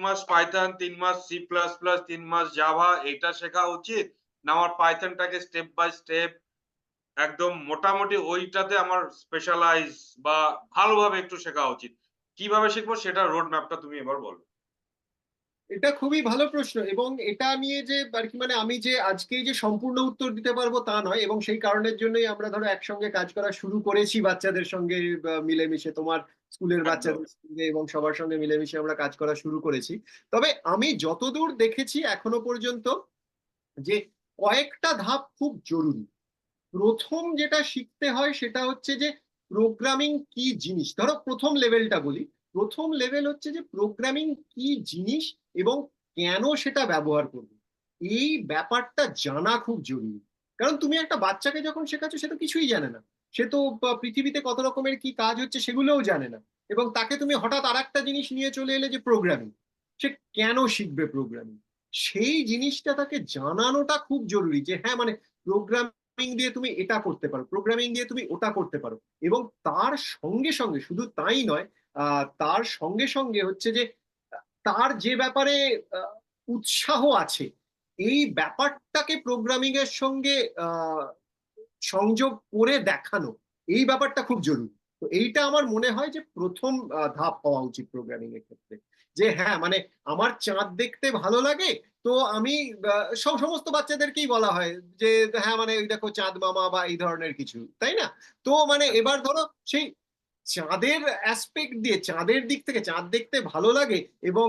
মাস Python, 3 মাস C++, 3 মাস Java এটা শেখা উচিত? না আমার পাইথনটাকে স্টেপ বাই স্টেপ একদম মোটামুটি ওইটাতে আমার স্পেশালাইজ বা ভালোভাবে একটু শেখা উচিত? কিভাবে শিখবো সেটা রোড ম্যাপটা তুমি এবার বলো। এটা খুবই ভালো প্রশ্ন, এবং এটা নিয়ে যে আর কি মানে আমি যে আজকেই যে সম্পূর্ণ উত্তর দিতে পারবো তা নয়, এবং সেই কারণের জন্যই আমরা ধরো একসঙ্গে কাজ করা শুরু করেছি বাচ্চাদের সঙ্গে মিলেমিশে, তোমার স্কুলের একদম। বাচ্চাদের সঙ্গে এবং সবার সঙ্গে মিলেমিশে আমরা কাজ করা শুরু করেছি। তবে আমি যতদূর দেখেছি এখনো পর্যন্ত, যে কয়েকটা ধাপ খুব জরুরি। প্রথম যেটা শিখতে হয় সেটা হচ্ছে যে প্রোগ্রামিং কি জিনিস। ধরো প্রথম লেভেলটা বলি। প্রথম লেভেল হচ্ছে যে প্রোগ্রামিং কি জিনিস এবং কেন সেটা ব্যবহার করবে, এই ব্যাপারটা জানা খুব জরুরি। কারণ তুমি একটা বাচ্চাকে যখন শেখাচ্ছ সে তো কিছুই জানে না, সে তো পৃথিবীতে কত রকমের কি কাজ হচ্ছে সেগুলোও জানে না, এবং তাকে তুমি হঠাৎ আর একটা জিনিস নিয়ে চলে এলে যে প্রোগ্রামিং, সে কেন শিখবে প্রোগ্রামিং, সেই জিনিসটা তাকে জানানোটা খুব জরুরি। যে হ্যাঁ মানে প্রোগ্রামিং দিয়ে তুমি এটা করতে পারো, প্রোগ্রামিং দিয়ে তুমি ওটা করতে পারো। এবং তার সঙ্গে সঙ্গে শুধু তাই নয়, তার সঙ্গে সঙ্গে হচ্ছে যে তার যে ব্যাপারে আহ, উৎসাহ আছে, এই ব্যাপারটাকে প্রোগ্রামিং এর সঙ্গে আহ, সংযোগ করে দেখানো, এই ব্যাপারটা খুব জরুরি। তো এইটা আমার মনে হয় যে প্রথম ধাপ হওয়া উচিত প্রোগ্রামিং এর ক্ষেত্রে। যে হ্যাঁ মানে আমার চাঁদ দেখতে ভালো লাগে, তো আমি সমস্ত বাচ্চাদেরকেই বলা হয় যে হ্যাঁ মানে ওই দেখো চাঁদ মামা বা এই ধরনের কিছু, তাই না? তো মানে একদম। এবার ধরো সেই চাঁদের অ্যাসপেক্ট দিয়ে, চাঁদের দিক থেকে চাঁদ দেখতে ভালো লাগে, এবং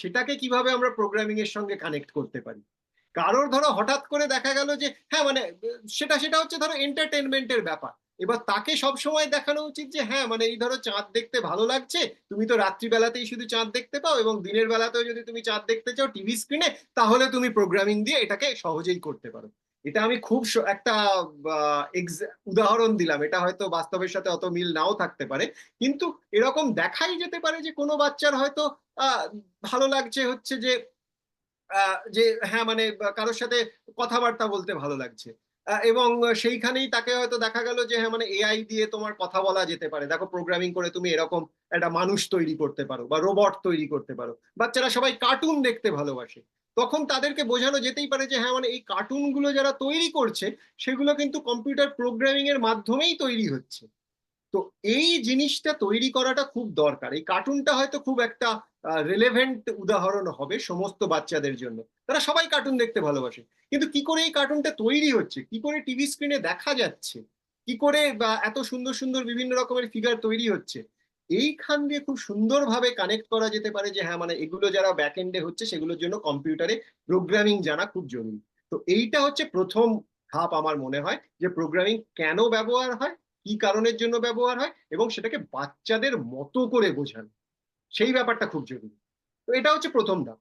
সেটাকে কিভাবে আমরা প্রোগ্রামিং এর সঙ্গে কানেক্ট করতে পারি। কারোর ধরো হঠাৎ করে দেখা গেল যে হ্যাঁ মানে সেটা সেটা হচ্ছে ধরো এন্টারটেনমেন্টের ব্যাপার। এবার তাকে সব সময় দেখানো উচিত যে হ্যাঁ মানে এই ধরো চাঁদ দেখতে ভালো লাগছে, তুমি তো রাত্রিবেলাতেই শুধু চাঁদ দেখতে পাও, এবং দিনের বেলাতেও যদি তুমি চাঁদ দেখতে চাও টিভি স্ক্রিনে, তাহলে তুমি প্রোগ্রামিং দিয়ে এটাকে সহজেই করতে পারো। এটা আমি খুব একটা উদাহরণ দিলাম, এটা হয়তো বাস্তবের সাথে অত মিল নাও থাকতে পারে, কিন্তু এরকম দেখাই যেতে পারে যে কোনো বাচ্চার হয়তো আহ ভালো লাগছে হচ্ছে যে যে হ্যাঁ মানে কারোর সাথে কথাবার্তা বলতে ভালো লাগছে, এবং সেইখানেই তাকে হয়তো দেখা গেল যে হ্যাঁ মানে এআই দিয়ে তোমার কথা বলা যেতে পারে, দেখো প্রোগ্রামিং করে তুমি এরকম একটা মানুষ তৈরি করতে পারো বা রোবট তৈরি করতে পারো। বাচ্চারা সবাই কার্টুন দেখতে ভালোবাসে, তখন তাদেরকে বোঝানো যেতেই পারে যে হ্যাঁ মানে এই কার্টুনগুলো যারা তৈরি করছে সেগুলো কিন্তু কম্পিউটার প্রোগ্রামিং এর মাধ্যমেই তৈরি হচ্ছে। তো এই জিনিসটা তৈরি করাটা খুব দরকার। এই কার্টুনটা হয়তো খুব একটা রিলেভেন্ট উদাহরণ হবে সমস্ত বাচ্চাদের জন্য, তারা সবাই কার্টুন দেখতে ভালোবাসে। কিন্তু কি করে এই কার্টুনটা তৈরি হচ্ছে, কি করে টিভি স্ক্রিনে দেখা যাচ্ছে, কি করে বা এত সুন্দর সুন্দর বিভিন্ন রকমের ফিগার তৈরি হচ্ছে, এইখান দিয়ে খুব সুন্দরভাবে কানেক্ট করা যেতে পারে যে হ্যাঁ মানে এগুলো যারা ব্যাক এন্ডে হচ্ছে সেগুলোর জন্য কম্পিউটারে প্রোগ্রামিং জানা খুব জরুরি। তো এইটা হচ্ছে প্রথম ধাপ আমার মনে হয়, যে প্রোগ্রামিং কেন ব্যবহার হয়, কি কারণের জন্য ব্যবহার হয়, এবং সেটাকে বাচ্চাদের মতো করে বোঝানো, সেই ব্যাপারটা খুব জরুরি। তো এটা হচ্ছে প্রথম ধাপ।